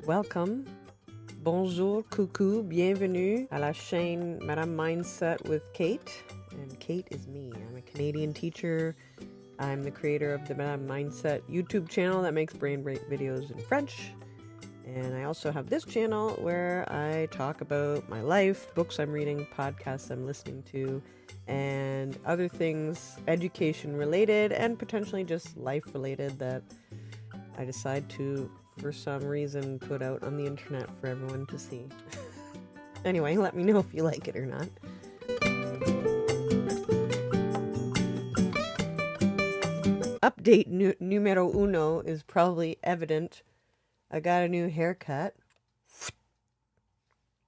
Welcome, bonjour, coucou, bienvenue à la chaîne Madame Mindset with Kate. And Kate is me. I'm a Canadian teacher. I'm the creator of the Madame Mindset YouTube channel that makes brain break videos in French. And I also have this channel where I talk about my life, books I'm reading, podcasts I'm listening to, and other things education related and potentially just life related that I decide to, for some reason, put out on the internet for everyone to see. Anyway, let me know if you like it or not. Update numero uno is probably evident. I got a new haircut.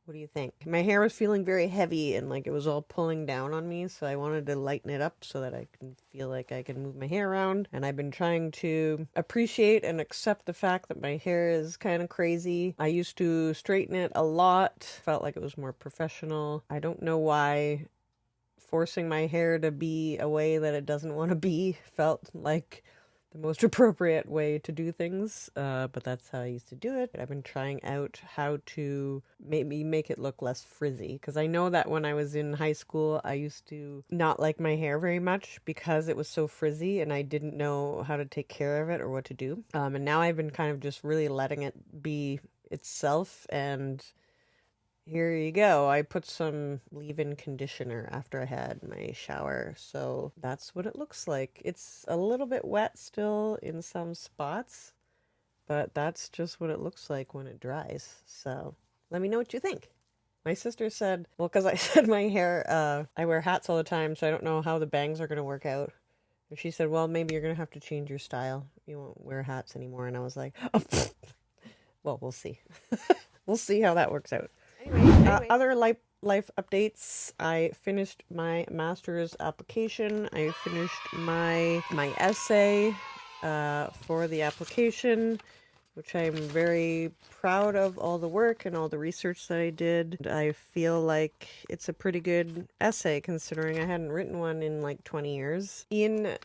What do you think? My hair was feeling very heavy and like it was all pulling down on me, so I wanted to lighten it up so that I can feel like I can move my hair around. And I've been trying to appreciate and accept the fact that my hair is kind of crazy. I used to straighten it a lot, felt like it was more professional. I don't know why forcing my hair to be a way that it doesn't want to be felt like the most appropriate way to do things, but that's how I used to do it. I've been trying out how to maybe make it look less frizzy, because I know that when I was in high school, I used to not like my hair very much because it was so frizzy and I didn't know how to take care of it or what to do. And now I've been kind of just really letting it be itself, and here you go. I put some leave-in conditioner after I had my shower, so that's what it looks like. It's a little bit wet still in some spots, but that's just what it looks like when it dries. So let me know what you think. My sister said, well, because I said my hair, I wear hats all the time, so I don't know how the bangs are going to work out. And she said, well, maybe you're going to have to change your style. You won't wear hats anymore. And I was like, oh, well, we'll see. We'll see how that works out. Anyway. Other life updates. I finished my master's application. I finished my essay for the application, which I'm very proud of all the work and all the research that I did. I feel like it's a pretty good essay considering I hadn't written one in like 20 years. In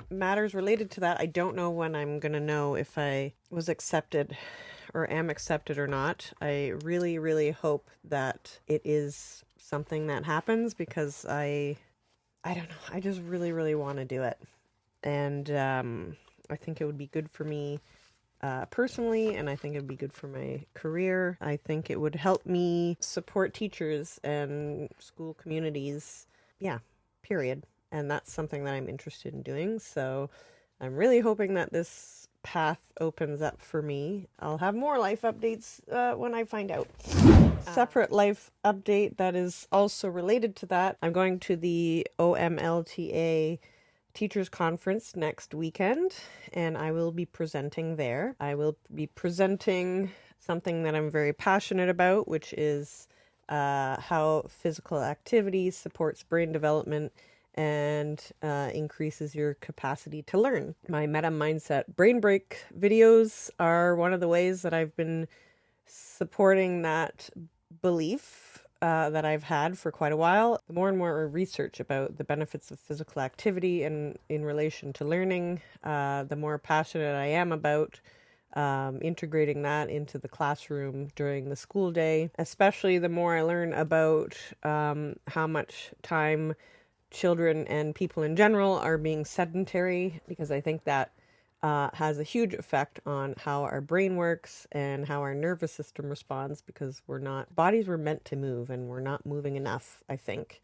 matters related to that, I don't know when I'm going to know if I was accepted or am accepted or not. I really, really hope that it is something that happens, because I don't know. I just really, really want to do it. And I think it would be good for me personally, and I think it would be good for my career. I think it would help me support teachers and school communities. Yeah, period. And that's something that I'm interested in doing. So I'm really hoping that this path opens up for me. I'll have more life updates when I find out. Separate life update that is also related to that. I'm going to the OMLTA Teachers Conference next weekend, and I will be presenting there. I will be presenting something that I'm very passionate about, which is how physical activity supports brain development and increases your capacity to learn. My Meta Mindset Brain Break videos are one of the ways that I've been supporting that belief that I've had for quite a while. The more and more research about the benefits of physical activity and in relation to learning, the more passionate I am about integrating that into the classroom during the school day, especially the more I learn about how much time children and people in general are being sedentary, because I think that has a huge effect on how our brain works and how our nervous system responds, because bodies were meant to move and we're not moving enough, I think.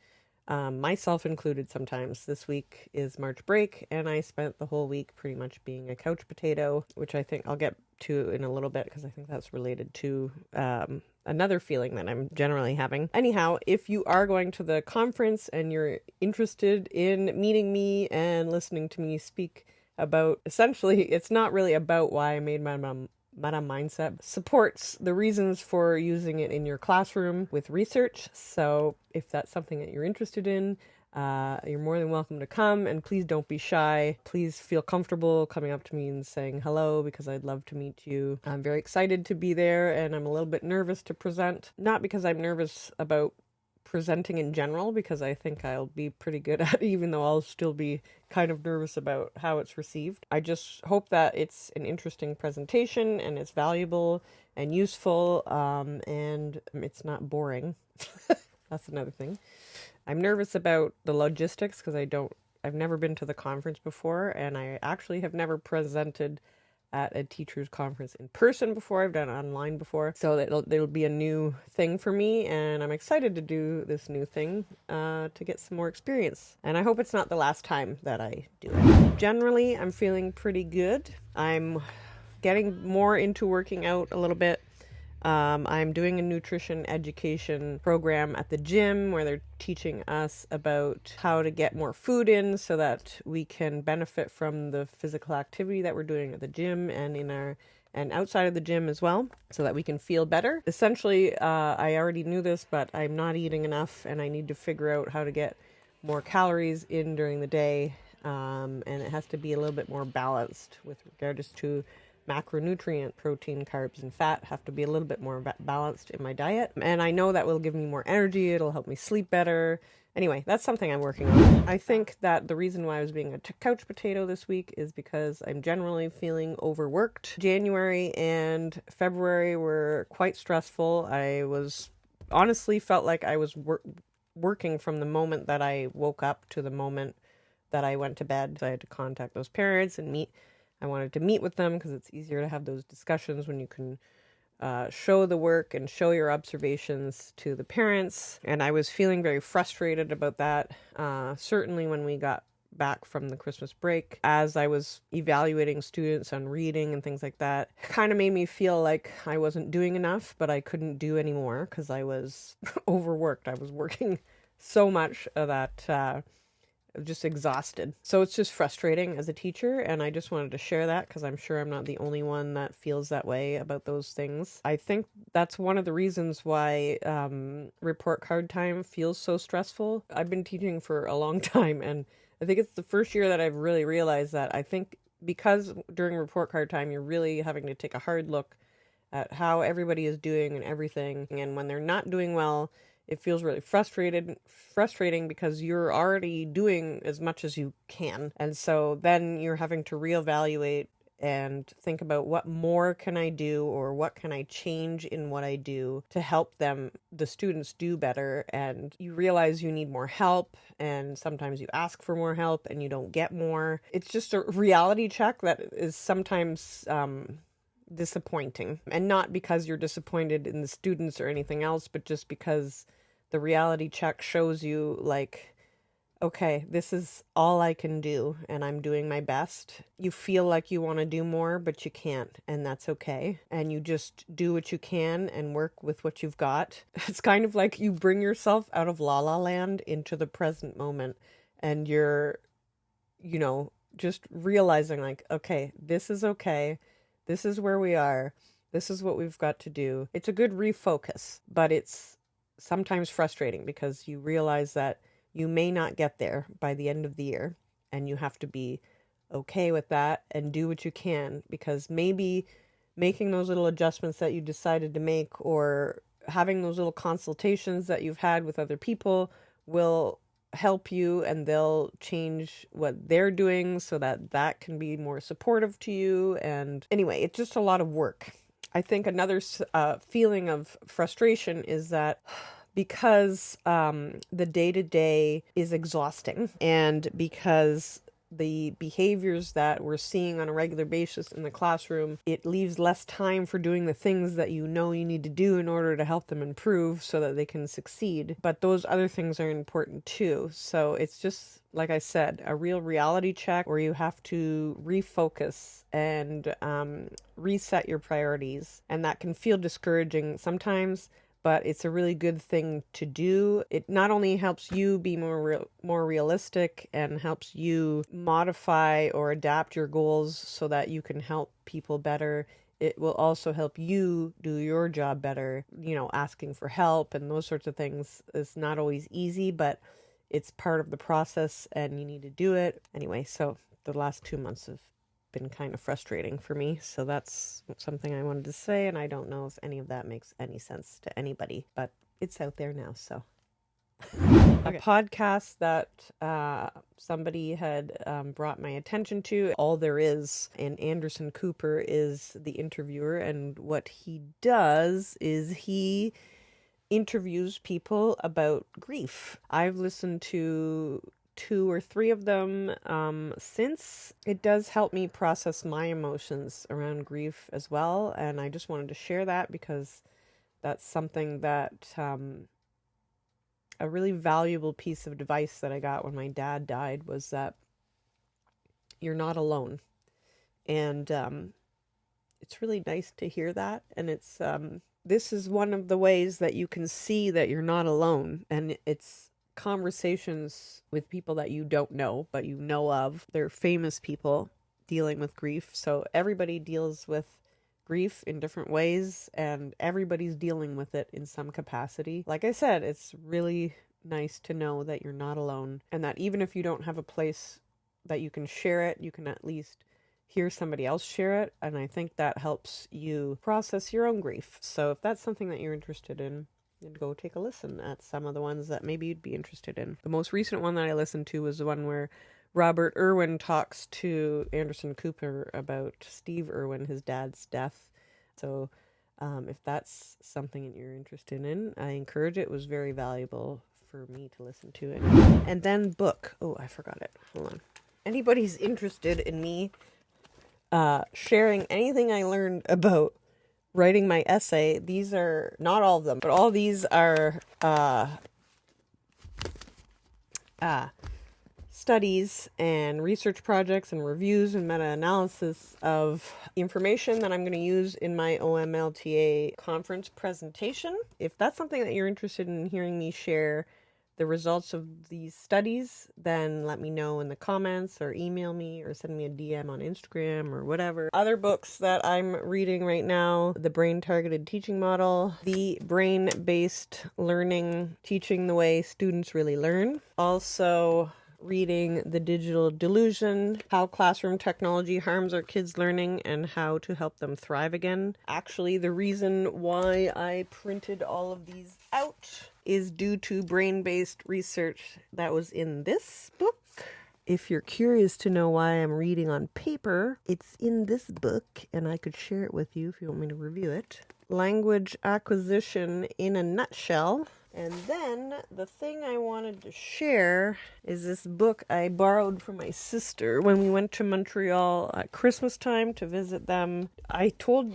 Myself included sometimes. This week is March break, and I spent the whole week pretty much being a couch potato, which I think I'll get to in a little bit, because I think that's related to another feeling that I'm generally having. Anyhow, if you are going to the conference and you're interested in meeting me and listening to me speak about, essentially, it's not really about why I made my Meta Mindset, supports the reasons for using it in your classroom with research. So if that's something that you're interested in, you're more than welcome to come, and please don't be shy. Please feel comfortable coming up to me and saying hello, because I'd love to meet you. I'm very excited to be there, and I'm a little bit nervous to present, not because I'm nervous about presenting in general, because I think I'll be pretty good at it, even though I'll still be kind of nervous about how it's received. I just hope that it's an interesting presentation and it's valuable and useful, and it's not boring. That's another thing. I'm nervous about the logistics because I've never been to the conference before, and I actually have never presented at a teacher's conference in person before. I've done it online before, so it'll be a new thing for me, and I'm excited to do this new thing to get some more experience. And I hope it's not the last time that I do it. Generally, I'm feeling pretty good. I'm getting more into working out a little bit. I'm doing a nutrition education program at the gym where they're teaching us about how to get more food in so that we can benefit from the physical activity that we're doing at the gym and outside of the gym as well, so that we can feel better. Essentially, I already knew this, but I'm not eating enough, and I need to figure out how to get more calories in during the day, and it has to be a little bit more balanced with regards to macronutrient, protein, carbs, and fat have to be a little bit more balanced in my diet. And I know that will give me more energy. It'll help me sleep better. Anyway, that's something I'm working on. I think that the reason why I was being a couch potato this week is because I'm generally feeling overworked. January and February were quite stressful. I was honestly felt like I was working from the moment that I woke up to the moment that I went to bed. So I had to contact those parents and I wanted to meet with them because it's easier to have those discussions when you can show the work and show your observations to the parents. And I was feeling very frustrated about that, certainly when we got back from the Christmas break. As I was evaluating students on reading and things like that, it kind of made me feel like I wasn't doing enough, but I couldn't do any more because I was overworked. I was working so much that just exhausted. So it's just frustrating as a teacher, and I just wanted to share that because I'm sure I'm not the only one that feels that way about those things. I think that's one of the reasons why report card time feels so stressful. I've been teaching for a long time, and I think it's the first year that I've really realized that. I think because during report card time you're really having to take a hard look at how everybody is doing and everything, and when they're not doing well, it feels really frustrating because you're already doing as much as you can. And so then you're having to reevaluate and think about what more can I do, or what can I change in what I do to help the students do better. And you realize you need more help, and sometimes you ask for more help and you don't get more. It's just a reality check that is sometimes disappointing, and not because you're disappointed in the students or anything else, but just because the reality check shows you like, okay, this is all I can do and I'm doing my best. You feel like you want to do more, but you can't, and that's okay. And you just do what you can and work with what you've got. It's kind of like you bring yourself out of La La Land into the present moment, and you're, just realizing like, okay, this is okay. This is where we are. This is what we've got to do. It's a good refocus, but it's sometimes frustrating because you realize that you may not get there by the end of the year, and you have to be okay with that and do what you can, because maybe making those little adjustments that you decided to make, or having those little consultations that you've had with other people, will help you, and they'll change what they're doing so that that can be more supportive to you. And anyway, it's just a lot of work. I think another feeling of frustration is that because the day-to-day is exhausting, and because the behaviors that we're seeing on a regular basis in the classroom, it leaves less time for doing the things that you need to do in order to help them improve so that they can succeed. But those other things are important too. So it's just, like I said, a real reality check where you have to refocus and reset your priorities. And that can feel discouraging sometimes, but it's a really good thing to do. It not only helps you be more realistic and helps you modify or adapt your goals so that you can help people better, it will also help you do your job better. Asking for help and those sorts of things is not always easy, but it's part of the process and you need to do it. Anyway, so the last 2 months have been kind of frustrating for me. So that's something I wanted to say, and I don't know if any of that makes any sense to anybody, but it's out there now. So A podcast that somebody had brought my attention to, All There Is, and Anderson Cooper is the interviewer, and what he does is he interviews people about grief. I've listened to 2 or 3 of them since. It does help me process my emotions around grief as well, and I just wanted to share that because that's something that a really valuable piece of advice that I got when my dad died was that you're not alone. And it's really nice to hear that. And it's this is one of the ways that you can see that you're not alone. And it's conversations with people that you don't know, but you know of. They're famous people dealing with grief. So everybody deals with grief in different ways, and everybody's dealing with it in some capacity. Like I said, it's really nice to know that you're not alone, and that even if you don't have a place that you can share it, you can at least hear somebody else share it, and I think that helps you process your own grief. So if that's something that you're interested in, then go take a listen at some of the ones that maybe you'd be interested in. The most recent one that I listened to was the one where Robert Irwin talks to Anderson Cooper about Steve Irwin, his dad's death. So if that's something that you're interested in, I encourage it. It was very valuable for me to listen to it. And then book. Oh, I forgot it. Hold on. Anybody's interested in me sharing anything I learned about writing my essay, these are not all of them, but all these are studies and research projects and reviews and meta-analysis of information that I'm going to use in my OMLTA conference presentation. If that's something that you're interested in hearing me share the results of these studies, then let me know in the comments or email me or send me a DM on Instagram or whatever. Other books that I'm reading right now: The Brain Targeted Teaching Model, The Brain-Based Learning, Teaching the Way Students Really Learn. Also reading The Digital Delusion, How Classroom Technology Harms Our Kids' Learning and How to Help Them Thrive Again. Actually, the reason why I printed all of these out is due to brain-based research that was in this book. If you're curious to know why I'm reading on paper, it's in this book, and I could share it with you if you want me to review it. Language Acquisition in a Nutshell. And then the thing I wanted to share is this book I borrowed from my sister when we went to Montreal at Christmas time to visit them. I told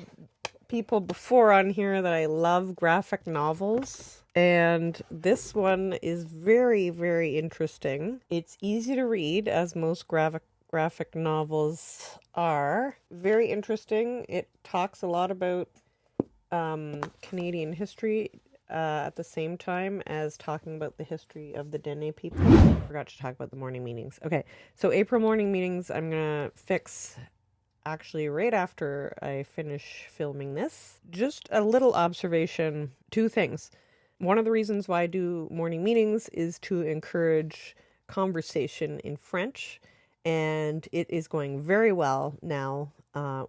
people before on here that I love graphic novels, and this one is very, very interesting. It's easy to read, as most graphic novels are. Very interesting. It talks a lot about Canadian history at the same time as talking about the history of the Dene people. I forgot to talk about the morning meetings. Okay, so April morning meetings I'm going to fix actually right after I finish filming this. Just a little observation, 2 things. One of the reasons why I do morning meetings is to encourage conversation in French, and it is going very well now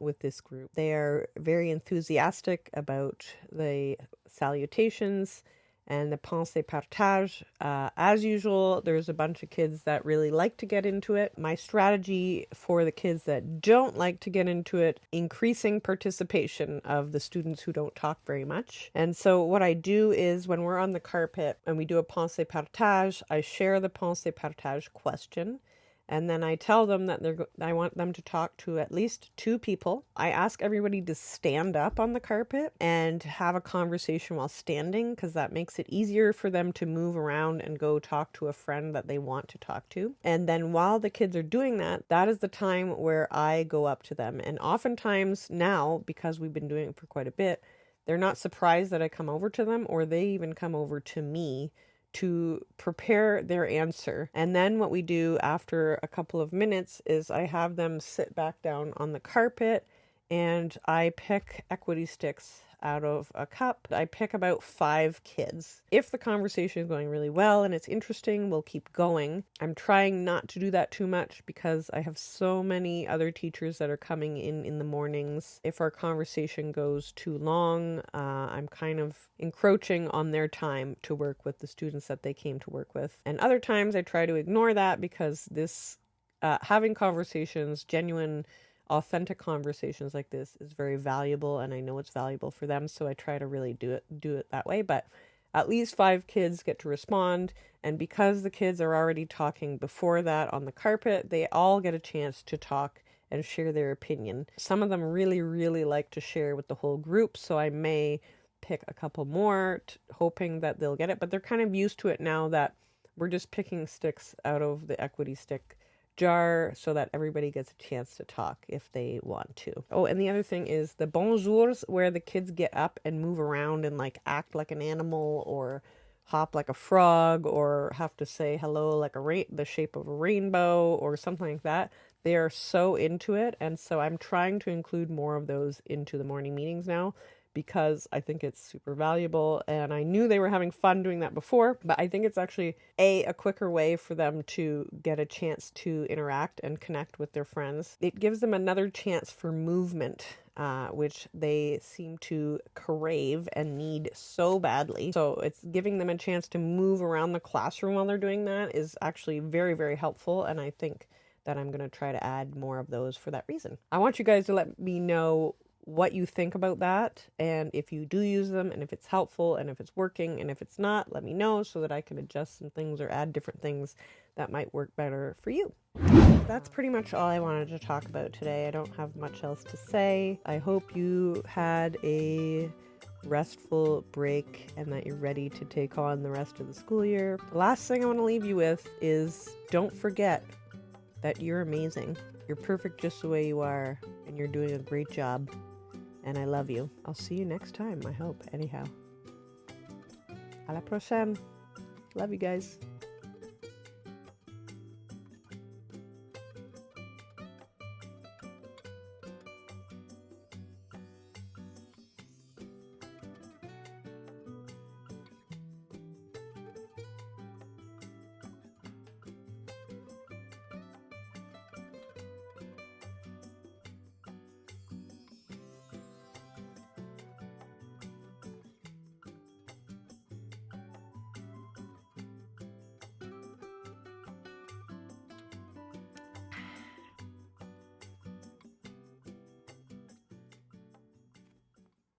with this group. They are very enthusiastic about the salutations and the pensée partage. As usual, there's a bunch of kids that really like to get into it. My strategy for the kids that don't like to get into it, increasing participation of the students who don't talk very much. And so what I do is when we're on the carpet and we do a pensée partage, I share the pensée partage question. And then I tell them that I want them to talk to at least 2 people. I ask everybody to stand up on the carpet and have a conversation while standing, because that makes it easier for them to move around and go talk to a friend that they want to talk to. And then while the kids are doing that, that is the time where I go up to them. And oftentimes now, because we've been doing it for quite a bit, they're not surprised that I come over to them, or they even come over to me to prepare their answer. And then what we do after a couple of minutes is I have them sit back down on the carpet and I pick equity sticks out of a cup. I pick about 5 kids. If the conversation is going really well and it's interesting, we'll keep going. I'm trying not to do that too much because I have so many other teachers that are coming in the mornings. If our conversation goes too long, I'm kind of encroaching on their time to work with the students that they came to work with. And other times I try to ignore that because this having conversations, genuine, authentic conversations like this is very valuable, and I know it's valuable for them, so I try to really do it that way. But at least 5 kids get to respond, and because the kids are already talking before that on the carpet, they all get a chance to talk and share their opinion. Some of them really, really like to share with the whole group, so I may pick a couple more, hoping that they'll get it, but they're kind of used to it now that we're just picking sticks out of the equity stick jar so that everybody gets a chance to talk if they want to. Oh, and the other thing is the bonjours, where the kids get up and move around and like act like an animal or hop like a frog or have to say hello like the shape of a rainbow or something like that. They are so into it, and so I'm trying to include more of those into the morning meetings now, because I think it's super valuable, and I knew they were having fun doing that before, but I think it's actually a quicker way for them to get a chance to interact and connect with their friends. It gives them another chance for movement, which they seem to crave and need so badly. So it's giving them a chance to move around the classroom while they're doing that is actually very, very helpful, and I think that I'm going to try to add more of those for that reason. I want you guys to let me know what you think about that, and if you do use them, and if it's helpful, and if it's working, and if it's not, let me know so that I can adjust some things or add different things that might work better for you. That's pretty much all I wanted to talk about today. I don't have much else to say. I hope you had a restful break and that you're ready to take on the rest of the school year. The last thing I want to leave you with is don't forget that you're amazing. You're perfect just the way you are, and you're doing a great job. And I love you. I'll see you next time, I hope. Anyhow. À la prochaine. Love you guys.